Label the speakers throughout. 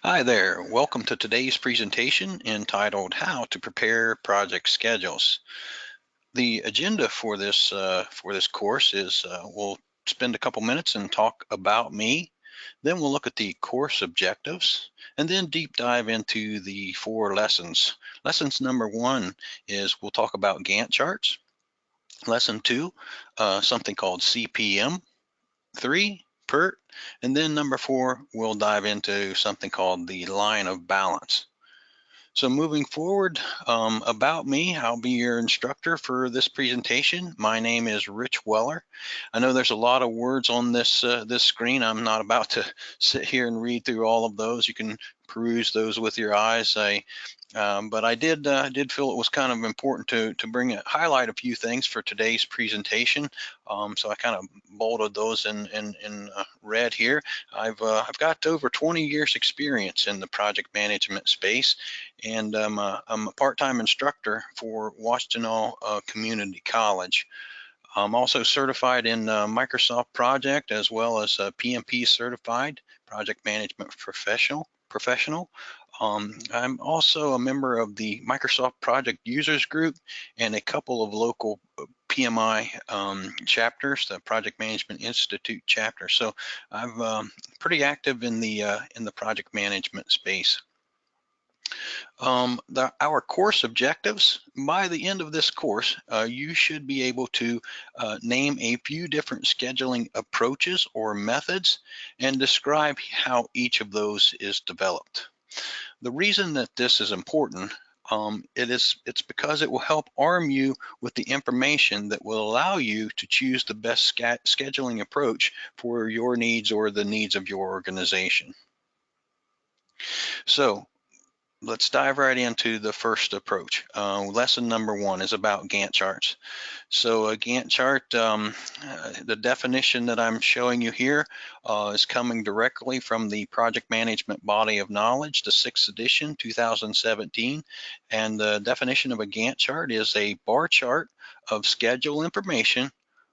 Speaker 1: Hi there. Welcome to today's presentation entitled How to Prepare Project Schedules. The agenda for this course is we'll spend a couple minutes and talk about me. Then we'll look at the course objectives and then deep dive into the four lessons. Lessons number one is we'll talk about Gantt charts. Lesson two, something called CPM. Three, Pert. And then number four, we'll dive into something called the line of balance. So moving forward, about me, I'll be your instructor for this presentation. My name is Rich Weller. I know there's a lot of words on this screen. I'm not about to sit here and read through all of those. You can peruse those with your eyes. But I did feel it was kind of important to highlight a few things for today's presentation. So I kind of bolded those in red here. I've got over 20 years experience in the project management space, and I'm a part-time instructor for Washtenaw Community College. I'm also certified in Microsoft Project as well as PMP certified Project Management Professional. I'm also a member of the Microsoft Project Users Group and a couple of local PMI chapters, the Project Management Institute chapter. So I'm pretty active in the project management space. Our course objectives, by the end of this course, you should be able to name a few different scheduling approaches or methods and describe how each of those is developed. The reason that this is important, it's because it will help arm you with the information that will allow you to choose the best scheduling approach for your needs or the needs of your organization. So let's dive right into the first approach. Lesson number one is about Gantt charts. So a Gantt chart, the definition that I'm showing you here is coming directly from the Project Management Body of Knowledge, the 6th edition, 2017. And the definition of a Gantt chart is a bar chart of schedule information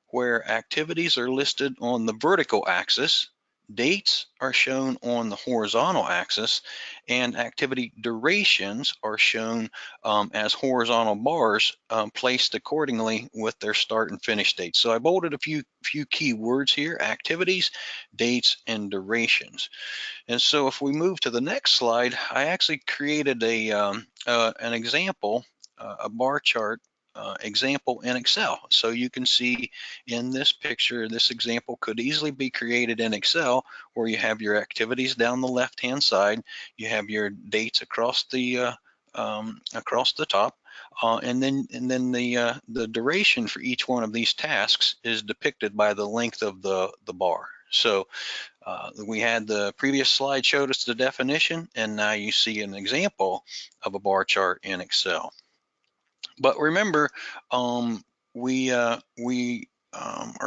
Speaker 1: where activities are listed on the vertical axis, dates are shown on the horizontal axis, and activity durations are shown as horizontal bars placed accordingly with their start and finish dates. So I bolded a few key words here: activities, dates, and durations. And so if we move to the next slide, I actually created an example, a bar chart example in Excel. So you can see in this picture, this example could easily be created in Excel, where you have your activities down the left-hand side, you have your dates across the top, and then the duration for each one of these tasks is depicted by the length of the bar. So we had the previous slide showed us the definition, and now you see an example of a bar chart in Excel. But remember, we are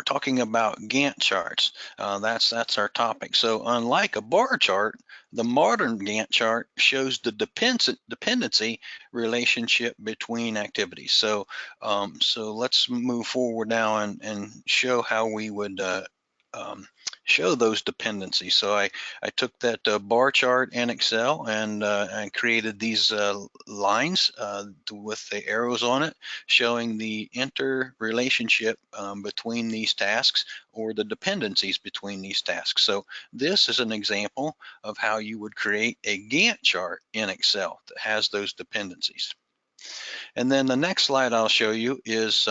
Speaker 1: talking about Gantt charts. That's our topic. So unlike a bar chart, the modern Gantt chart shows the dependency relationship between activities. So let's move forward now and show how we would show those dependencies. So I took that bar chart in Excel and created these lines with the arrows on it, showing the interrelationship between these tasks or the dependencies between these tasks. So this is an example of how you would create a Gantt chart in Excel that has those dependencies. And then the next slide I'll show you is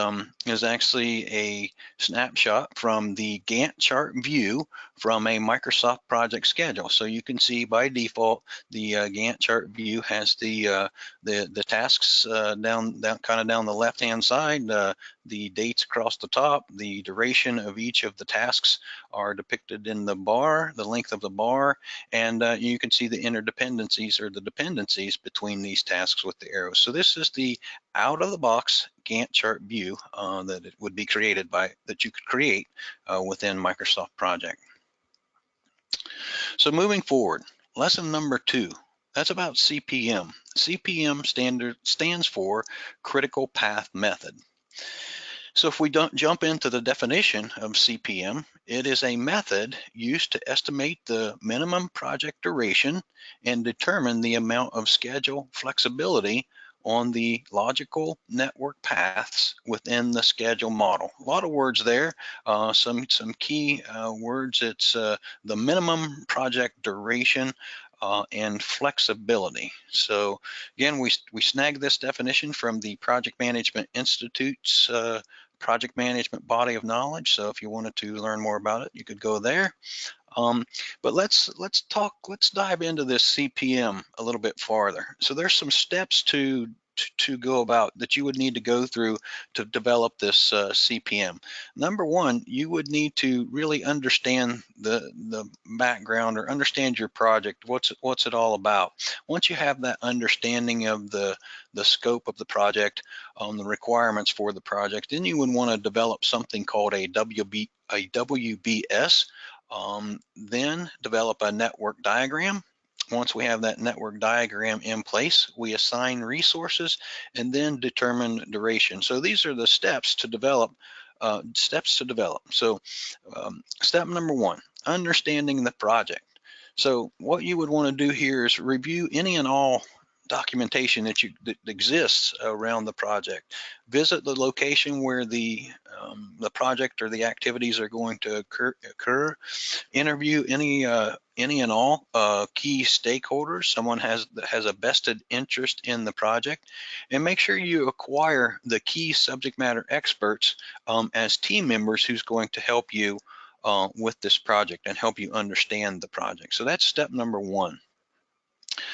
Speaker 1: actually a snapshot from the Gantt chart view from a Microsoft project schedule. So you can see by default the Gantt chart view has the tasks down the left-hand side, the dates across the top, the duration of each of the tasks are depicted in the bar, the length of the bar, and you can see the interdependencies or the dependencies between these tasks with the arrows. So this is the out-of-the-box Gantt chart view that it would be created that you could create within Microsoft Project. So moving forward, lesson number two, that's about CPM. CPM stands for Critical Path Method. So if we don't jump into the definition of CPM, It is a method used to estimate the minimum project duration and determine the amount of schedule flexibility on the logical network paths within the schedule model. A lot of words there, some key words. It's the minimum project duration and flexibility. So again, we snagged this definition from the Project Management Institute's project management body of knowledge. So if you wanted to learn more about it, you could go there. Um, but let's dive into this CPM a little bit farther. So there's some steps to go about that you would need to go through to develop this CPM. Number one, you would need to really understand the background or understand your project. What's it all about? Once you have that understanding of the scope of the project, the requirements for the project, then you would want to develop something called a WBS. Then develop a network diagram. Once we have that network diagram in place, we assign resources and then determine duration. So these are the steps to develop. So step number one, understanding the project. So what you would want to do here is review any and all documentation that exists around the project. Visit the location where the project or the activities are going to occur. Interview any and all key stakeholders, someone that has a vested interest in the project, and make sure you acquire the key subject matter experts as team members who's going to help you with this project and help you understand the project. So that's step number one.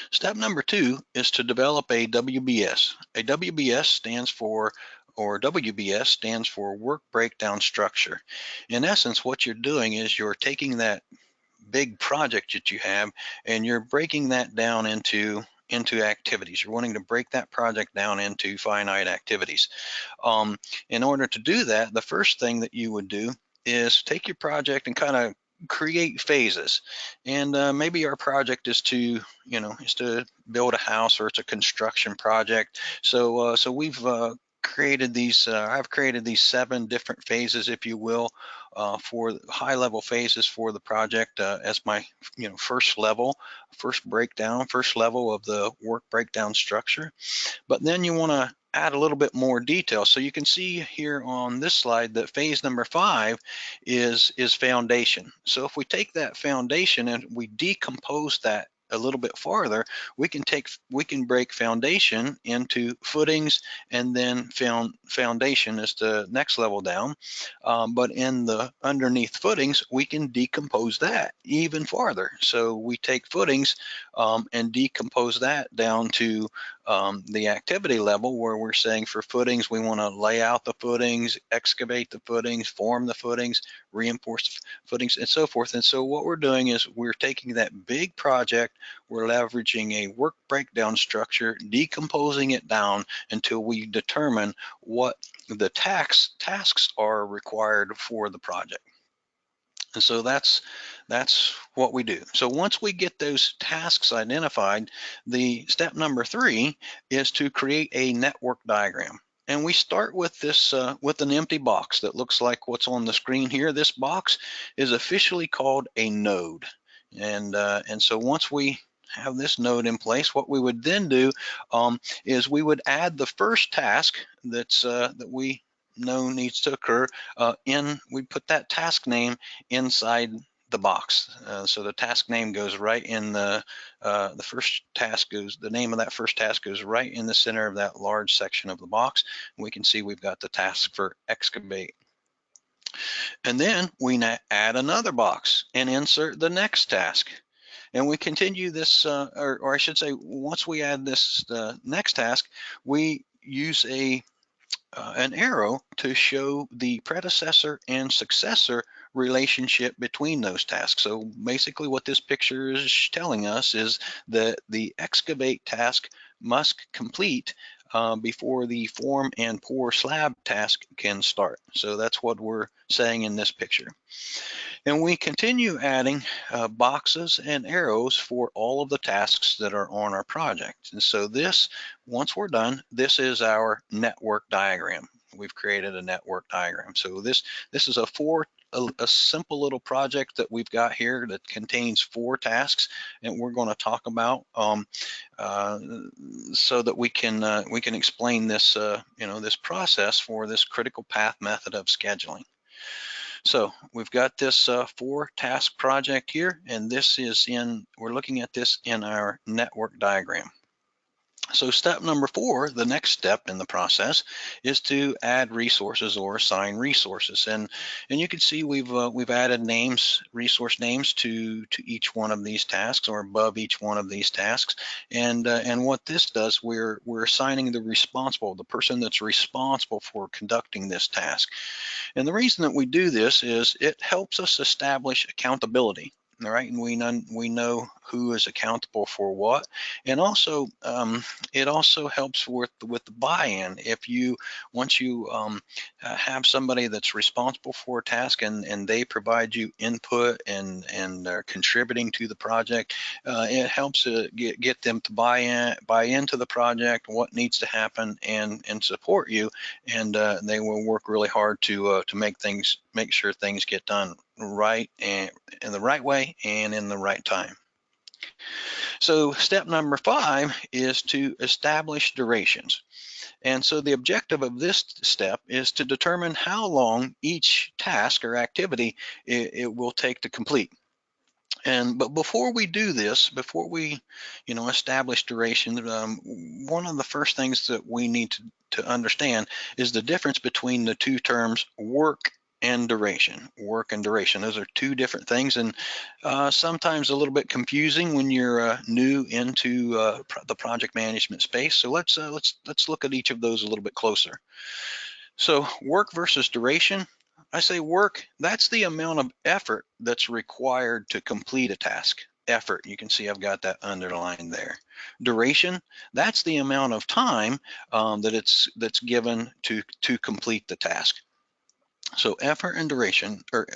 Speaker 1: Step number two is to develop a WBS. A WBS stands for WBS stands for work breakdown structure. In essence, what you're doing is you're taking that big project that you have and you're breaking that down into activities. You're wanting to break that project down into finite activities. In order to do that, the first thing that you would do is take your project and kind of create phases. And maybe our project is to build a house, or it's a construction project. So we've created these. I've created these 7 different phases, if you will, for high-level phases for the project as my first level of the work breakdown structure. But then you want to add a little bit more detail. So you can see here on this slide that phase number 5 is foundation. So if we take that foundation and we decompose that a little bit farther, we can break foundation into footings, and then foundation is the next level down. But in the underneath footings, we can decompose that even farther. So we take footings and decompose that down to the activity level, where we're saying for footings, we want to lay out the footings, excavate the footings, form the footings, reinforce footings, and so forth. And so what we're doing is we're taking that big project, we're leveraging a work breakdown structure, decomposing it down until we determine what the tasks are required for the project. And so that's what we do. So once we get those tasks identified, the step number 3 is to create a network diagram. And we start with this with an empty box that looks like what's on the screen here. This box is officially called a node. And so once we have this node in place, what we would then do is we would add the first task that we know needs to occur we put that task name inside the box. So the task name goes right in the name of that first task goes right in the center of that large section of the box. And we can see we've got the task for excavate. And then we add another box and insert the next task. And we continue this, or I should say, once we add this next task, we use an arrow to show the predecessor and successor relationship between those tasks. So basically what this picture is telling us is that the excavate task must complete before the form and pour slab task can start. So that's what we're saying in this picture. And we continue adding boxes and arrows for all of the tasks that are on our project. And so once we're done, this is our network diagram. We've created a network diagram. So this is a a simple little project that we've got here that contains 4 tasks, and we're going to talk about uh, so that we can explain this this process for this critical path method of scheduling. So we've got this 4-task project here, and we're looking at this in our network diagram. So step number 4, the next step in the process, is to add resources or assign resources. And you can see we've added names, resource names to each one of these tasks, or above each one of these tasks. And what this does, we're assigning the person that's responsible for conducting this task. And the reason that we do this is it helps us establish accountability. All right, and we know who is accountable for what, and also it also helps with the buy-in. If you once you have somebody that's responsible for a task, and they provide you input and are contributing to the project, it helps get them to buy into the project, what needs to happen, and support you, and they will work really hard to make sure things get done right and in the right way and in the right time. So step number 5 is to establish durations. And so the objective of this step is to determine how long each task or activity it will take to complete. But before we do this, before we, establish duration, one of the first things that we need to understand is the difference between the two terms work and duration. Work and duration; those are two different things, and sometimes a little bit confusing when you're new into the project management space. So let's look at each of those a little bit closer. So work versus duration. I say work, that's the amount of effort that's required to complete a task. Effort, you can see I've got that underlined there. Duration, that's the amount of time that's given to complete the task. So effort and duration, or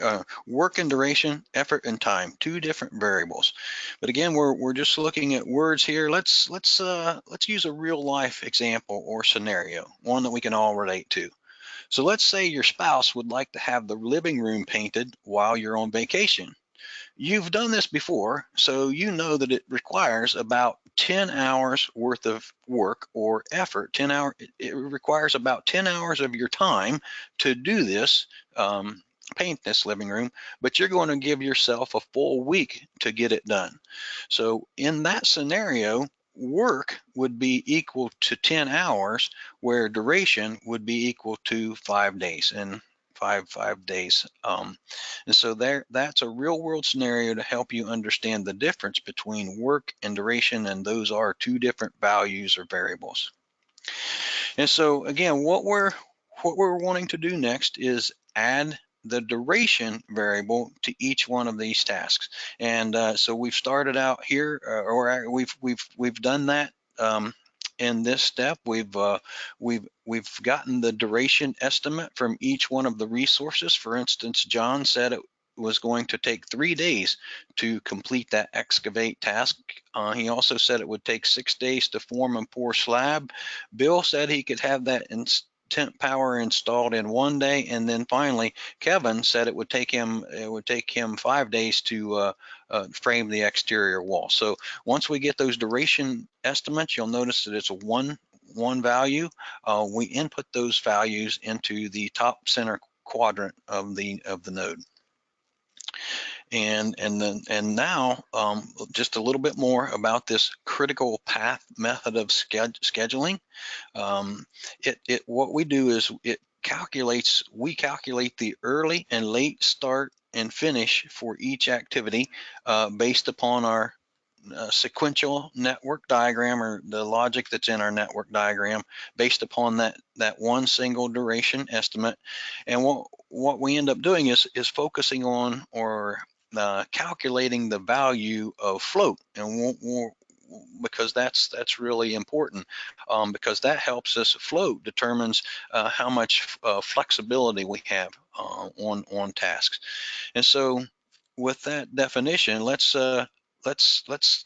Speaker 1: work and duration, effort and time, two different variables. But again, we're just looking at words here. Let's use a real life example or scenario, one that we can all relate to. So let's say your spouse would like to have the living room painted while you're on vacation. You've done this before, so you know that it requires about 10 hours worth of work or effort. It requires about 10 hours of your time to do this, paint this living room, but you're going to give yourself a full week to get it done. So in that scenario, work would be equal to 10 hours, where duration would be equal to 5 days. And five days. And so that's a real world scenario to help you understand the difference between work and duration, and those are two different values or variables. And so again, what we're wanting to do next is add the duration variable to each one of these tasks. And so we've started out here, or we've done that. In this step, we've gotten the duration estimate from each one of the resources. For instance, John said it was going to take 3 days to complete that excavate task. He also said it would take 6 days to form and pour slab. Bill said he could have that temp power installed in 1 day, and then finally Kevin said it would take him 5 days to frame the exterior wall. So once we get those duration estimates, you'll notice that it's a one value. We input those values into the top center quadrant of the node. And now just a little bit more about this critical path method of scheduling. What we do is we calculate the early and late start and finish for each activity based upon our sequential network diagram, or the logic that's in our network diagram, based upon that one single duration estimate. And what we end up doing is focusing on, or calculating the value of float, and because that's really important, because that helps us. Float determines how much flexibility we have on tasks. And so with that definition, let's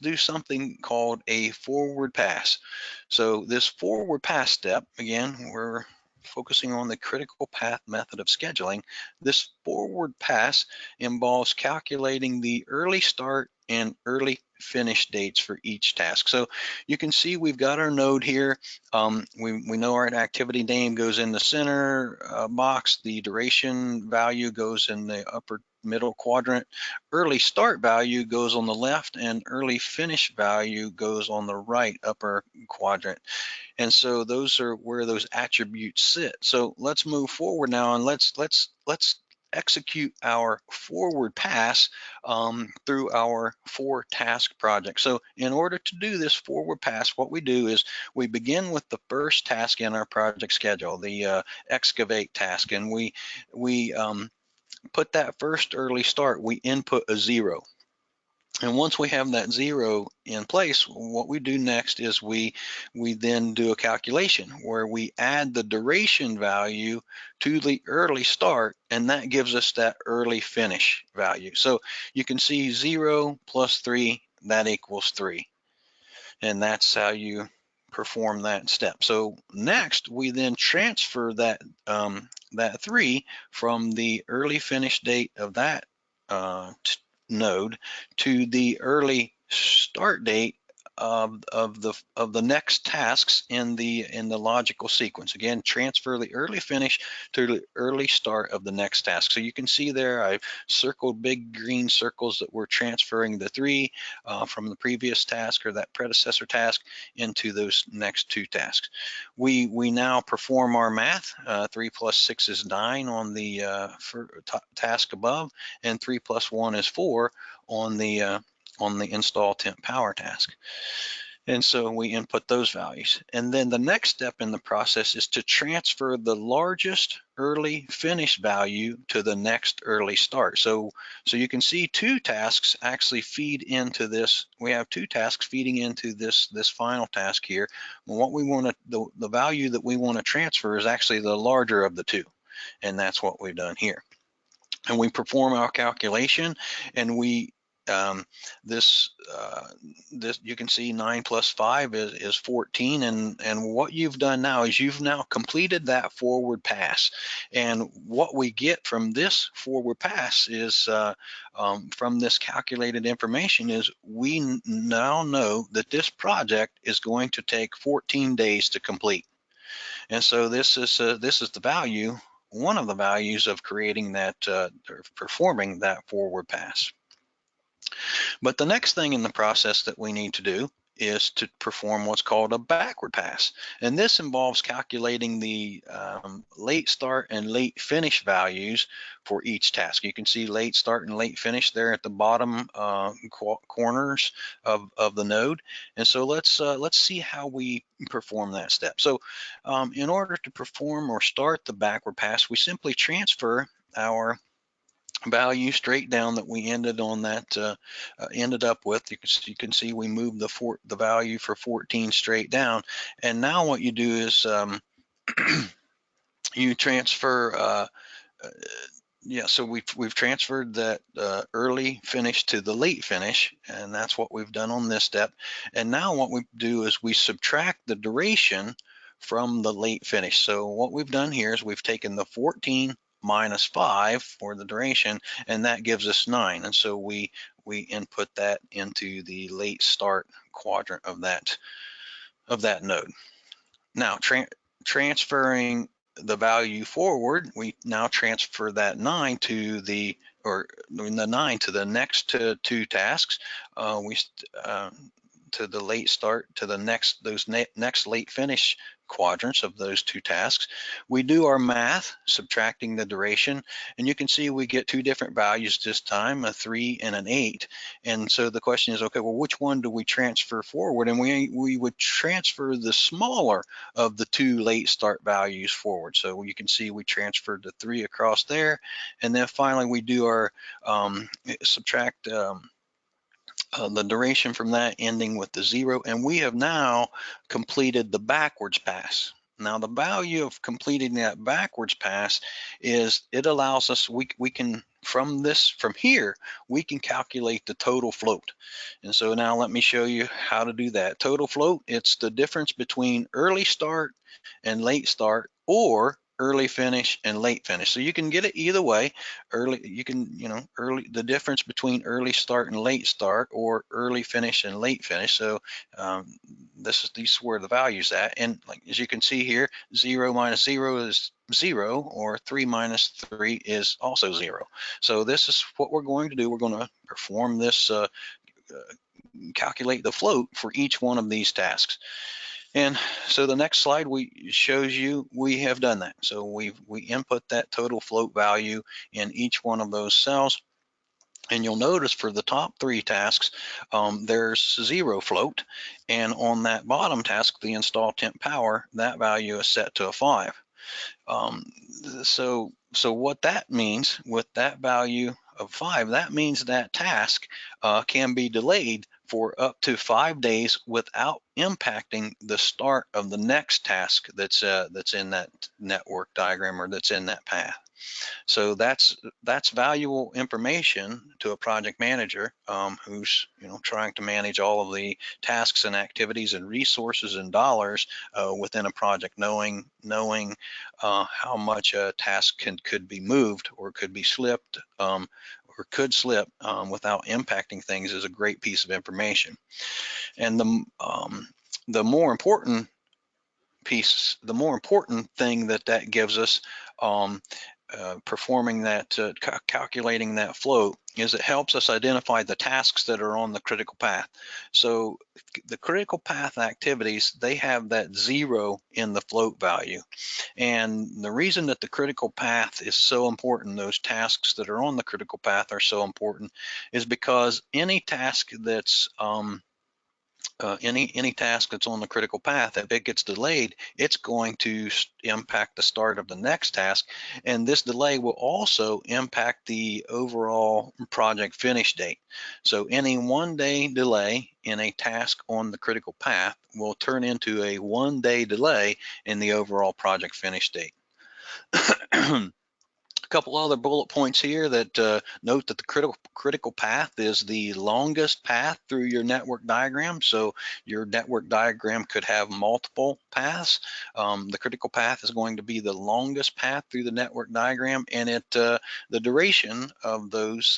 Speaker 1: do something called a forward pass. So this forward pass step, again, we're focusing on the critical path method of scheduling, this forward pass involves calculating the early start and early finish dates for each task. So you can see we've got our node here. We know our activity name goes in the center box. The duration value goes in the upper middle quadrant. Early start value goes on the left, and early finish value goes on the right upper quadrant. And so those are where those attributes sit. So let's move forward now, and let's execute our forward pass through our 4-task project. So in order to do this forward pass, what we do is we begin with the first task in our project schedule, the excavate task, and we put that first early start. We input a 0. And once we have that 0 in place, what we do next is we then do a calculation where we add the duration value to the early start, and that gives us that early finish value. So you can see 0 plus 3, that equals 3. And that's how you perform that step. So next, we then transfer that 3 from the early finish date of that node to the early start date of the next tasks in the logical sequence. Again, transfer the early finish to the early start of the next task. So you can see there I've circled big green circles that we're transferring the 3 from the previous task or that predecessor task into those next 2 tasks. We now perform our math. 3 plus 6 is 9 on the task above, and 3 plus 1 is 4 on the install temp power task. And so we input those values. And then the next step in the process is to transfer the largest early finish value to the next early start. So you can see 2 tasks actually feed into this. We have 2 tasks feeding into this final task here. And what we want to, the value that we want to transfer is actually the larger of the 2. And that's what we've done here. And we perform our calculation, and we this you can see 9 plus 5 is 14, and what you've done now is you've now completed that forward pass. And what we get from this forward pass is from this calculated information is we now know that this project is going to take 14 days to complete. And so this is the value, one of the values of creating that or performing that forward pass. But the next thing in the process that we need to do is to perform what's called a backward pass. And this involves calculating the late start and late finish values for each task. You can see late start and late finish there at the bottom corners of the node. And so let's see how we perform that step. So in order to perform or start the backward pass, we simply transfer our value straight down that we ended on that ended up with. You can see we moved the value for 14 straight down, and now what you do is you transfer yeah, so we've transferred that early finish to the late finish, and that's what we've done on this step. And now what we do is we subtract the duration from the late finish. So what we've done here is we've taken the 14 minus 5 for the duration, and that gives us 9. And so we input that into the late start quadrant of that node. Now transferring the value forward, we now transfer that 9 to the next 2 tasks. To the late start to the next late finish quadrants of those 2 tasks. We do our math, subtracting the duration, and you can see we get 2 different values this time, a 3 and an 8. And so the question is, okay, well, which one do we transfer forward? And we would transfer the smaller of the 2 late start values forward. So you can see we transferred the 3 across there, and then finally we do our subtract the duration from that, ending with the 0, and we have now completed the backwards pass. Now the value of completing that backwards pass is it allows us, we can from here, we can calculate the total float. And so now let me show you how to do that. Total float, it's the difference between early start and late start, or early finish and late finish. So you can get it either way. Early, you can, the difference between early start and late start, or early finish and late finish. So these are where the value's at. And like, as you can see here, 0 minus 0 is 0, or 3 minus 3 is also 0. So this is what we're going to do. We're going to perform this, calculate the float for each one of these tasks. And so the next slide shows you we have done that. So we input that total float value in each one of those cells. And you'll notice for the top 3 tasks, there's 0 float. And on that bottom task, the install temp power, that value is set to a 5. So what that means with that value of 5, that means that task can be delayed for up to 5 days without impacting the start of the next task that's in that network diagram, or that's in that path. So that's valuable information to a project manager who's trying to manage all of the tasks and activities and resources and dollars within a project, knowing how much a task could be moved or could be slipped or could slip without impacting things is a great piece of information. And the more important thing that gives us performing that, calculating that float, is it helps us identify the tasks that are on the critical path. So the critical path activities, they have that 0 in the float value. And the reason that the critical path is so important, those tasks that are on the critical path are so important, is because any task that's any task that's on the critical path, if it gets delayed, it's going to impact the start of the next task, and this delay will also impact the overall project finish date. So any 1-day delay in a task on the critical path will turn into a 1-day delay in the overall project finish date. A couple other bullet points here that note that the critical path is the longest path through your network diagram. So your network diagram could have multiple paths. The critical path is going to be the longest path through the network diagram, and the duration of those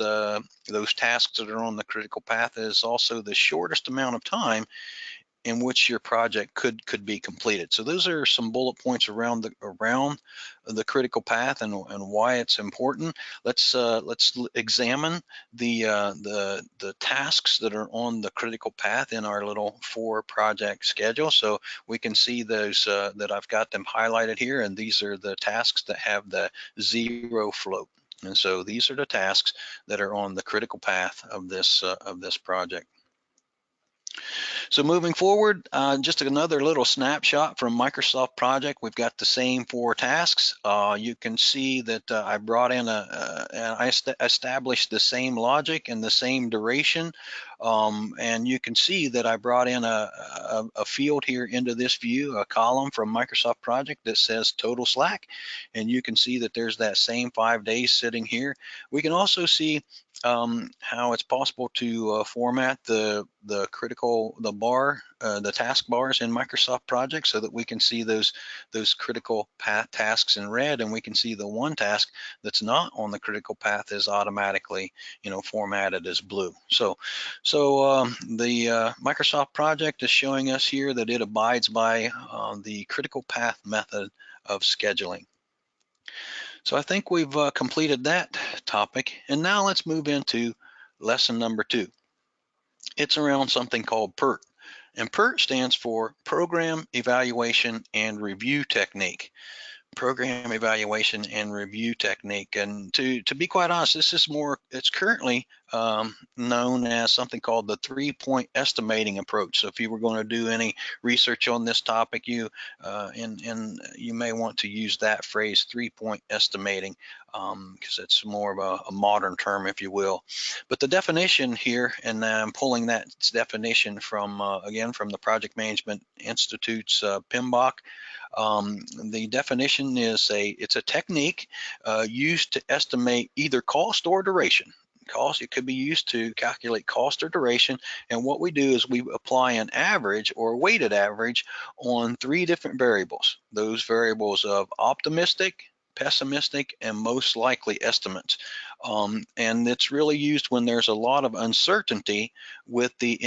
Speaker 1: tasks that are on the critical path is also the shortest amount of time in which your project could be completed. So those are some bullet points around the critical path and why it's important. Let's examine the tasks that are on the critical path in our little 4 project schedule. So we can see those that I've got them highlighted here, and these are the tasks that have the 0 float. And so these are the tasks that are on the critical path of this project. So moving forward, just another little snapshot from Microsoft Project. We've got the same 4 tasks. You can see that I brought in I established the same logic and the same duration. And you can see that I brought in a field here into this view, a column from Microsoft Project that says total slack. And you can see that there's that same 5 days sitting here. We can also see how it's possible to format the task bars in Microsoft Project, so that we can see those critical path tasks in red, and we can see the one task that's not on the critical path is automatically formatted as blue. So the Microsoft Project is showing us here that it abides by the critical path method of scheduling. So I think we've completed that topic, and now let's move into lesson number 2. It's around something called Pert, and Pert stands for Program Evaluation and Review Technique. Program evaluation and review technique. And to be quite honest, this is it's currently known as something called the 3-point estimating approach. So if you were going to do any research on this topic, and you may want to use that phrase, 3-point estimating, because it's more of a modern term, if you will. But the definition here, and I'm pulling that definition from again from the Project Management Institute's PMBOK. The definition is it's a technique used to estimate either cost or duration. It could be used to calculate cost or duration, and what we do is we apply an average or weighted average on 3 different variables. Those variables of optimistic, pessimistic, and most likely estimates. And it's really used when there's a lot of uncertainty with the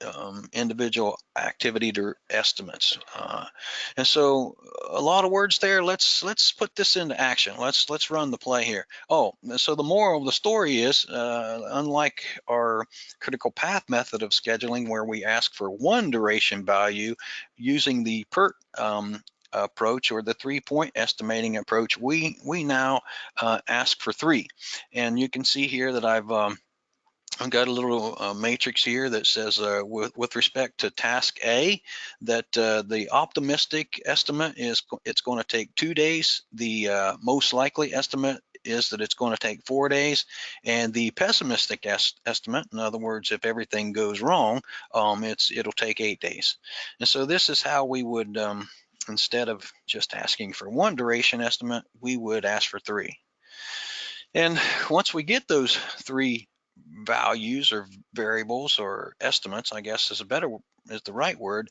Speaker 1: um, individual activity estimates. And so a lot of words there. Let's put this into action. Let's run the play here. Oh, so the moral of the story is, unlike our critical path method of scheduling, where we ask for 1 duration value using the Pert approach, or the 3-point estimating approach, we now ask for 3. And you can see here that I've got a little matrix here that says with respect to task A, that the optimistic estimate is it's going to take 2 days. The most likely estimate is that it's going to take 4 days, and the pessimistic estimate, in other words, if everything goes wrong, it'll take 8 days. And so this is how we would, instead of just asking for 1 duration estimate, we would ask for 3. And once we get those 3 values or variables or estimates, I guess is the right word,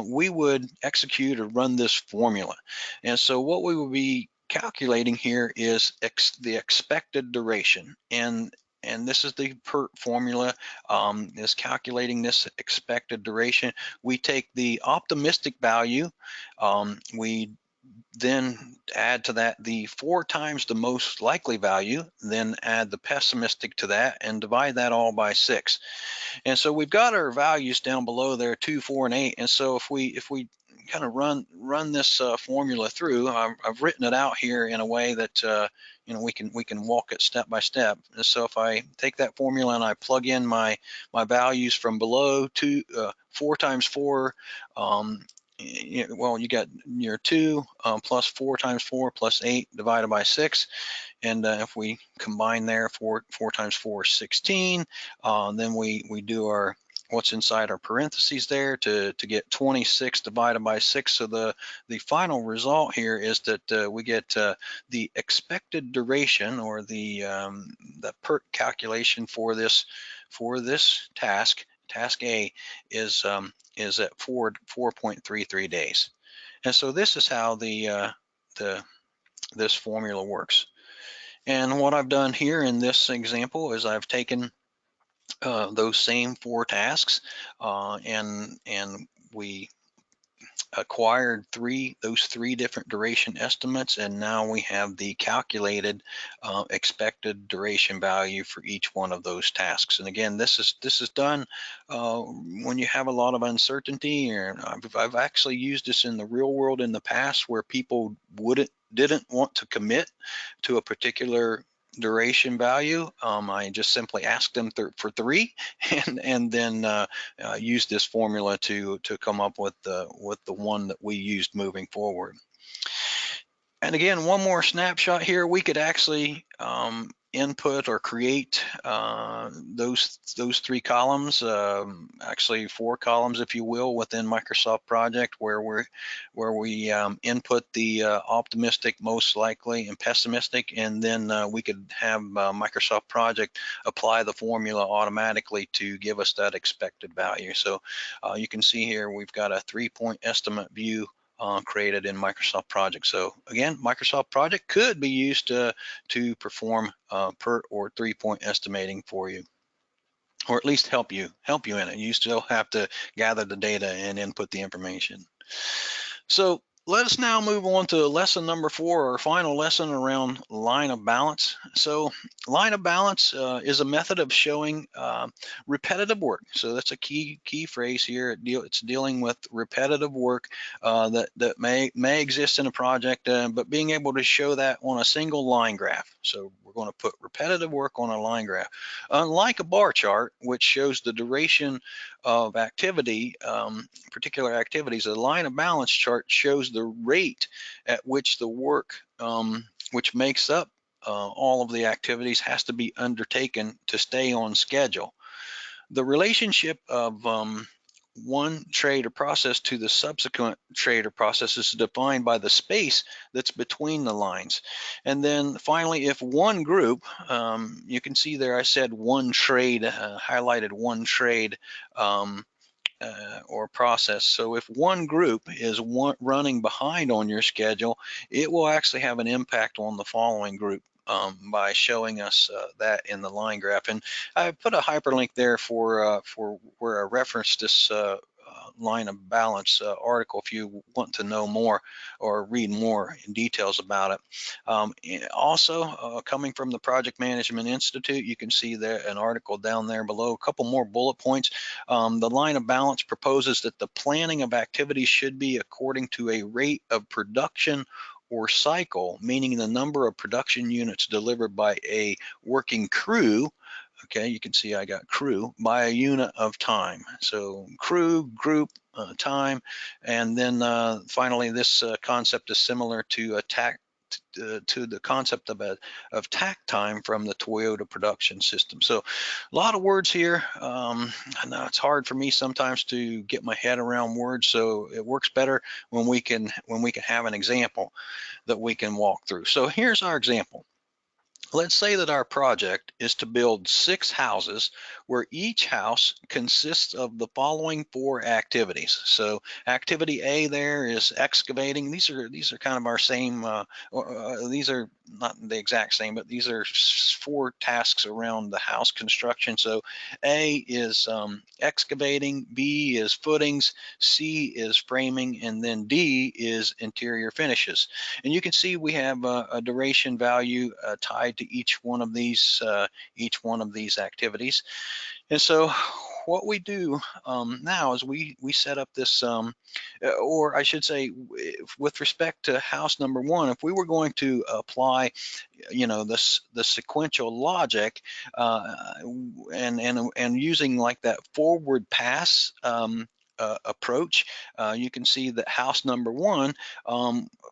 Speaker 1: we would execute or run this formula. And so what we will be calculating here is the expected duration. And this is the Pert formula, is calculating this expected duration. We take the optimistic value, we then add to that the 4 times the most likely value, then add the pessimistic to that, and divide that all by 6. And so we've got our values down below there, 2, 4, and 8. And so if we kind of run this formula through, I've written it out here in a way that we can walk it step by step. And so if I take that formula and I plug in my values from below, 4 times 4. Well, you got your 2 plus 4 times 4 plus 8 divided by 6. And if we combine there, 4 times 4 is 16. Then we do our what's inside our parentheses there to get 26 divided by 6. So the final result here is that we get the expected duration, or the Pert calculation for this task A is at 4.33 days. And so this is how this formula works. And what I've done here in this example is I've taken those same 4 tasks, and we acquired those three different duration estimates, and now we have the calculated expected duration value for each one of those tasks. And again, this is done when you have a lot of uncertainty. Or I've actually used this in the real world in the past, where people didn't want to commit to a particular duration value. I just simply asked them for 3, and then use this formula to come up with the one that we used moving forward. And again, one more snapshot here. We could actually input or create those 3 columns, actually 4 columns, if you will, within Microsoft Project, where we input the optimistic, most likely, and pessimistic, and then we could have Microsoft Project apply the formula automatically to give us that expected value. So you can see here we've got a 3-point estimate view created in Microsoft Project. So again, Microsoft Project could be used to perform Pert or 3-point estimating for you, or at least help you in it. You still have to gather the data and input the information. So Let us now move on to lesson number 4, our final lesson around line of balance. So line of balance is a method of showing repetitive work. So that's a key phrase here. It's dealing with repetitive work that may exist in a project, but being able to show that on a single line graph. So we're going to put repetitive work on a line graph. Unlike a bar chart, which shows the duration of activity, particular activities, a line of balance chart shows the rate at which the work, which makes up all of the activities, has to be undertaken to stay on schedule. The relationship of one trade or process to the subsequent trade or process is defined by the space that's between the lines. And then finally, if one group, you can see there I said one trade, highlighted one trade, or process. So if one group is running behind on your schedule, it will actually have an impact on the following group by showing us that in the line graph. And I put a hyperlink there for where I referenced this line of balance article if you want to know more or read more in details about it. Also, coming from the Project Management Institute, you can see there an article down there below, a couple more bullet points. The line of balance proposes that the planning of activities should be according to a rate of production or cycle, meaning the number of production units delivered by a working crew. Okay, you can see I got crew by a unit of time. So crew, group, time, and then finally this concept is similar to to the concept of takt time from the Toyota production system. So a lot of words here. I know it's hard for me sometimes to get my head around words, so it works better when we can have an example that we can walk through. So here's our example. Let's say that our project is to build 6 houses where each house consists of the following 4 activities. So activity A there is excavating. These are kind of our same, these are not the exact same, but these are 4 tasks around the house construction. So A is excavating, B is footings, C is framing, and then D is interior finishes. And you can see we have a duration value tied to each one of these activities. And so what we do now is we set up this, or I should say, with respect to house number 1, if we were going to apply, the sequential logic, and using like that forward pass approach, you can see that house number 1,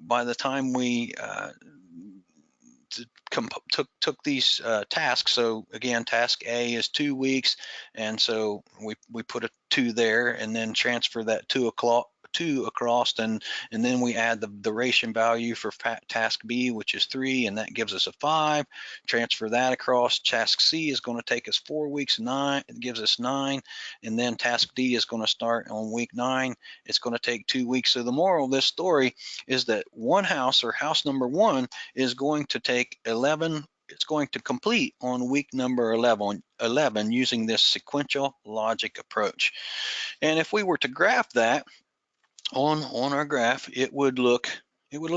Speaker 1: by the time we took these tasks. So again, task A is 2 weeks, and so we put a 2 there, and then transfer that 2 across, and then we add the duration value for task B, which is 3, and that gives us a 5. Transfer that across. Task C is going to take us 4 weeks, 9. It gives us 9, and then task D is going to start on week 9. It's going to take 2 weeks. So the moral of this story is that one house, or house number 1, is going to take 11. It's going to complete on week number 11 using this sequential logic approach. And if we were to graph that on our graph, it would look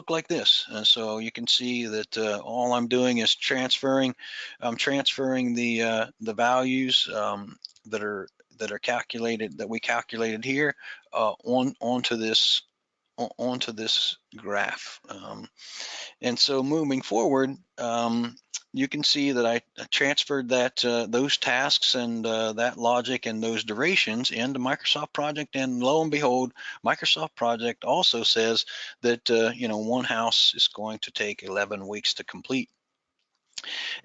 Speaker 1: like this. And so you can see that all I'm doing is transferring the values that are calculated, that we calculated here, onto this graph. And so moving forward, you can see that I transferred those tasks and that logic and those durations into Microsoft Project, and lo and behold, Microsoft Project also says that one house is going to take 11 weeks to complete.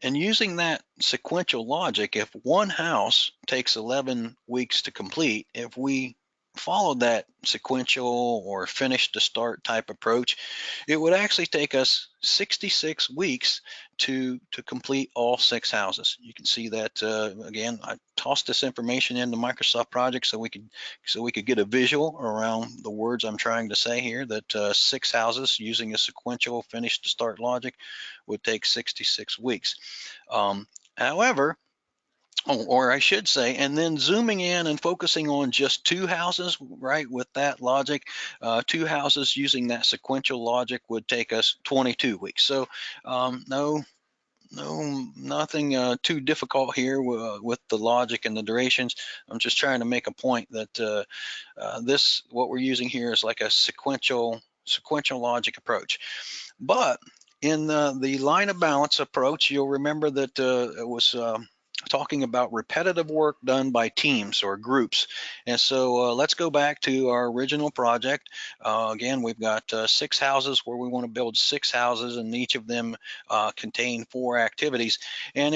Speaker 1: And using that sequential logic, if one house takes 11 weeks to complete, if we followed that sequential or finish to start type approach, it would actually take us 66 weeks to complete all 6 houses. You can see that again, I tossed this information into Microsoft Project so we could get a visual around the words I'm trying to say here, that 6 houses using a sequential finish to start logic would take 66 weeks. However, or I should say, and then zooming in and focusing on just two houses, right? With that logic, two houses using that sequential logic would take us 22 weeks. So nothing too difficult here with the logic and the durations. I'm just trying to make a point that what we're using here is like a sequential logic approach. But in the line of balance approach, you'll remember that it was talking about repetitive work done by teams or groups. And so let's go back to our original project. Again, we've got 6 houses where we want to build 6 houses, and each of them contain 4 activities. And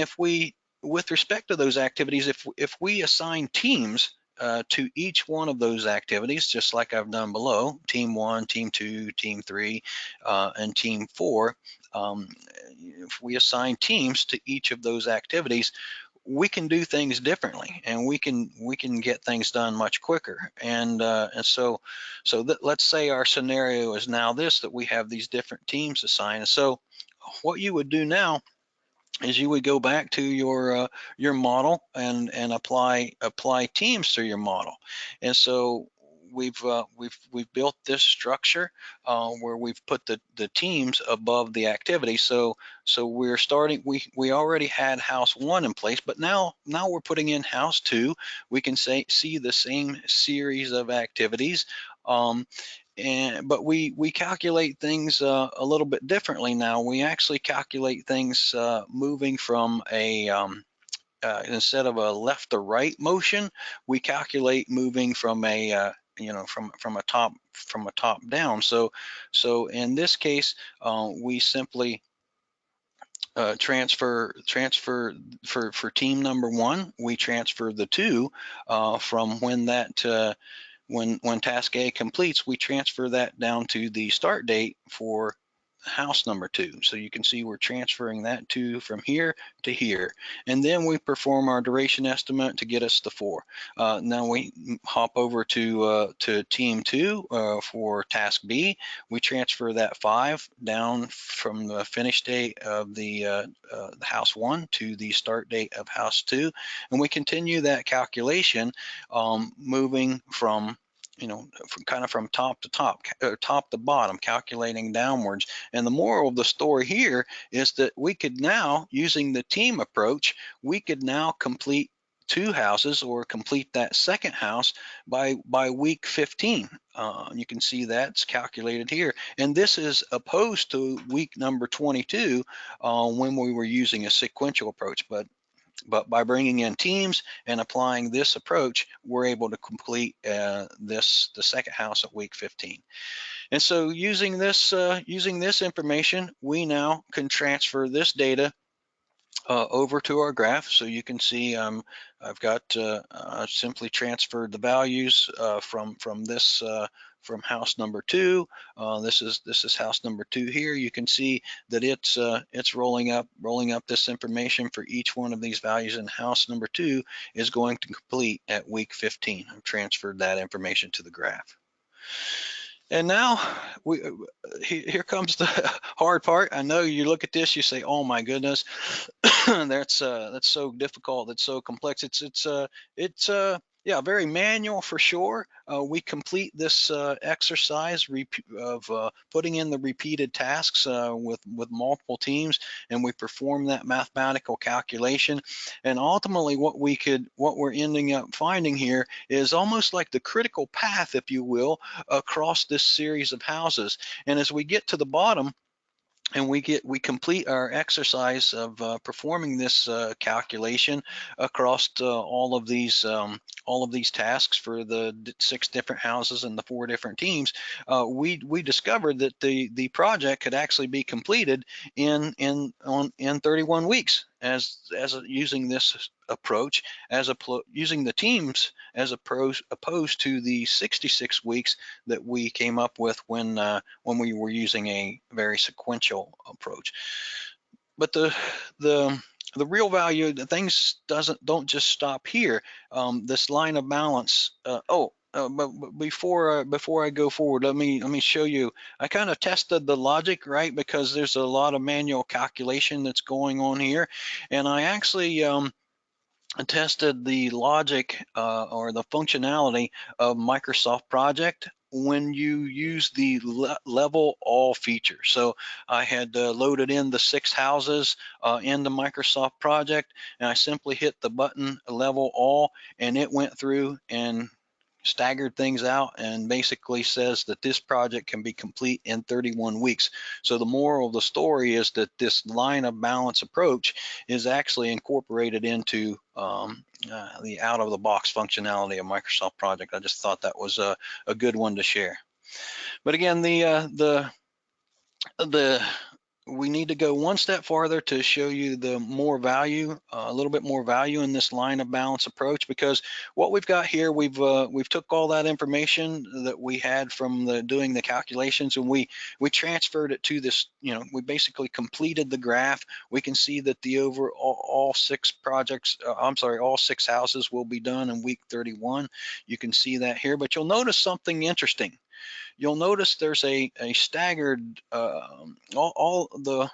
Speaker 1: with respect to those activities, if we assign teams to each one of those activities, just like I've done below, team 1, team 2, team 3, and team 4, if we assign teams to each of those activities, we can do things differently, and we can get things done much quicker. And so let's say our scenario is now this, that we have these different teams assigned. So what you would do now is you would go back to your model and apply teams to your model. And so we've built this structure where we've put the teams above the activity. So we're starting. We already had house 1 in place, but now we're putting in house 2. We can see the same series of activities. But we calculate things a little bit differently now. We actually calculate things moving from instead of a left to right motion, we calculate moving from from a top down. So in this case, we simply transfer for team number 1. We transfer the 2 from when task A completes, we transfer that down to the start date for house number 2. So you can see we're transferring that 2 from here to here. And then we perform our duration estimate to get us the 4. Now we hop over to team 2 for task B. We transfer that 5 down from the finish date of the house 1 to the start date of house 2. And we continue that calculation, moving from from top to top, top to bottom, calculating downwards. And the moral of the story here is that we could now, using the team approach, we could now complete 2 houses or complete that second house by week 15. You can see that's calculated here. And this is opposed to week number 22 when we were using a sequential approach. But by bringing in teams and applying this approach, we're able to complete the second house at week 15. And so using this information, we now can transfer this data over to our graph. So you can see I've got simply transferred the values from this from house number 2. This is house number 2 here. You can see that it's rolling up this information for each one of these values, and house number 2 is going to complete at week 15. I've transferred that information to the graph. And now here comes the hard part. I know you look at this, you say, "Oh my goodness, that's so difficult. That's so complex." It's yeah, very manual for sure. We complete this exercise of putting in the repeated tasks with multiple teams, and we perform that mathematical calculation. And ultimately, what we're ending up finding here is almost like the critical path, if you will, across this series of houses. And as we get to the bottom, and we complete our exercise of performing this calculation across all of these tasks for the 6 different houses and the 4 different teams. We discovered that the project could actually be completed in 31 weeks using this approach, using the teams as opposed to the 66 weeks that we came up with when we were using a very sequential approach. But the real value, the things don't just stop here. This line of balance. But before I go forward, let me show you. I kind of tested the logic, right, because there's a lot of manual calculation that's going on here, and I actually tested the logic or the functionality of Microsoft Project when you use the level all feature. So I had loaded in the 6 houses into Microsoft Project, and I simply hit the button level all, and it went through and staggered things out and basically says that this project can be complete in 31 weeks. So the moral of the story is that this line of balance approach is actually incorporated into the out-of-the-box functionality of Microsoft Project. I just thought that was a good one to share. But again, the we need to go one step farther to show you the more value, a little bit more value in this line of balance approach, because what we've got here, we've took all that information that we had from doing the calculations, and we transferred it to this. We basically completed the graph. We can see that the all 6 projects, all 6 houses will be done in week 31. You can see that here, but you'll notice something interesting. You'll notice there's a staggered all the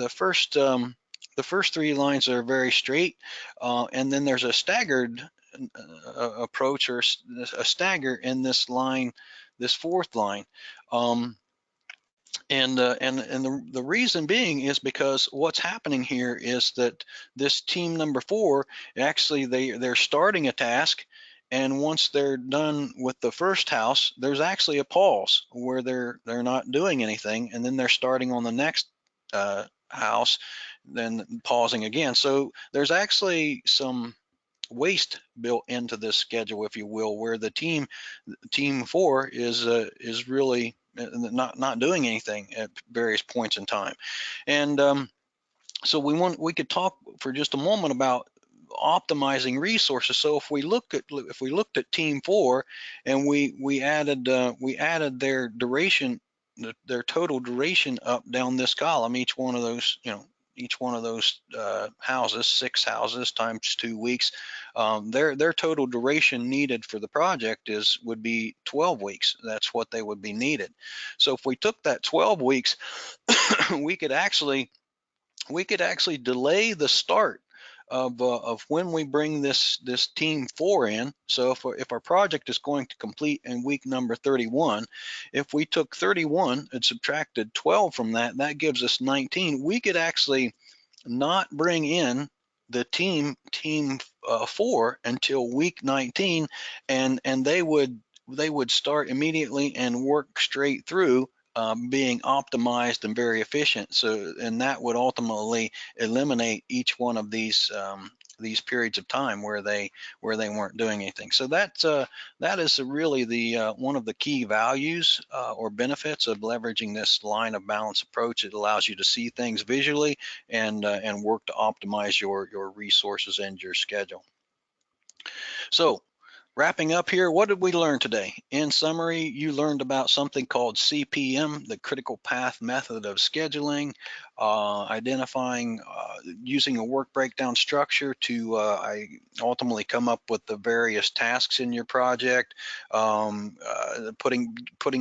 Speaker 1: first 3 lines are very straight, and then there's a staggered approach, or a stagger in this line, this 4th line. And the reason being is because what's happening here is that this team number 4, actually they're starting a task, and once they're done with the first house, there's actually a pause where they're not doing anything, and then they're starting on the next house, then pausing again. So there's actually some waste built into this schedule, if you will, where the team 4 is really not doing anything at various points in time. And so we could talk for just a moment about optimizing resources. So if we looked at team 4, and we added their duration, their total duration up down this column, each one of those, houses, 6 houses times 2 weeks, their total duration needed for the project would be 12 weeks. That's what they would be needed. So if we took that 12 weeks, we could actually delay the start of when we bring this team 4 in. So if our project is going to complete in week number 31, if we took 31 and subtracted 12 from that, that gives us 19. We could actually not bring in the team 4 until week 19, and they would start immediately and work straight through, being optimized and very efficient. So, and that would ultimately eliminate each one of these periods of time where they weren't doing anything. So that is really the one of the key values or benefits of leveraging this line of balance approach. It allows you to see things visually and work to optimize your resources and your schedule. So, wrapping up here, what did we learn today? In summary, you learned about something called CPM, the critical path method of scheduling, identifying, using a work breakdown structure to ultimately come up with the various tasks in your project, putting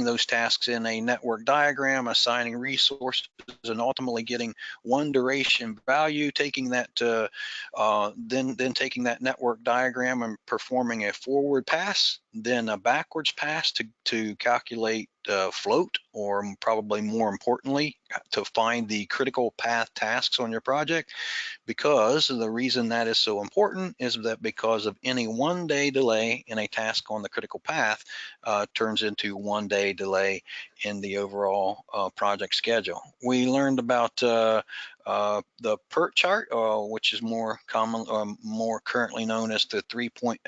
Speaker 1: those tasks in a network diagram, assigning resources, and ultimately getting one duration value, taking that then taking that network diagram and performing a forward pass, then a backwards pass to calculate float, or probably more importantly, to find the critical path tasks on your project. Because the reason that is so important is that because of any 1 day delay in a task on the critical path turns into 1 day delay in the overall project schedule. We learned about the Pert chart, which is more currently known as the 3-point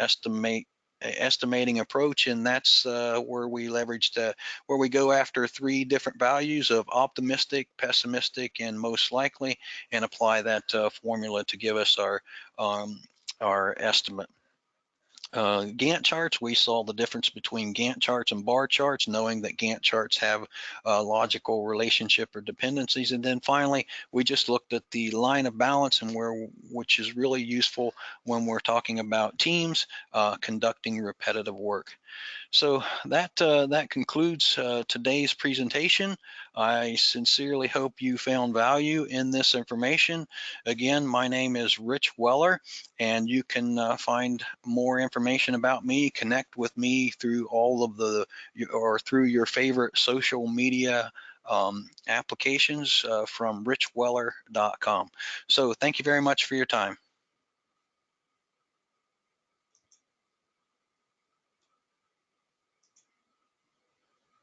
Speaker 1: estimating approach, and that's where we leveraged where we go after 3 different values of optimistic, pessimistic, and most likely, and apply that formula to give us our estimate. Gantt charts, we saw the difference between Gantt charts and bar charts, knowing that Gantt charts have logical relationship or dependencies. And then finally, we just looked at the line of balance, and which is really useful when we're talking about teams conducting repetitive work. So that concludes today's presentation. I sincerely hope you found value in this information. Again, my name is Rich Weller, and you can find more information about me, connect with me through all of or through your favorite social media applications from richweller.com. So thank you very much for your time.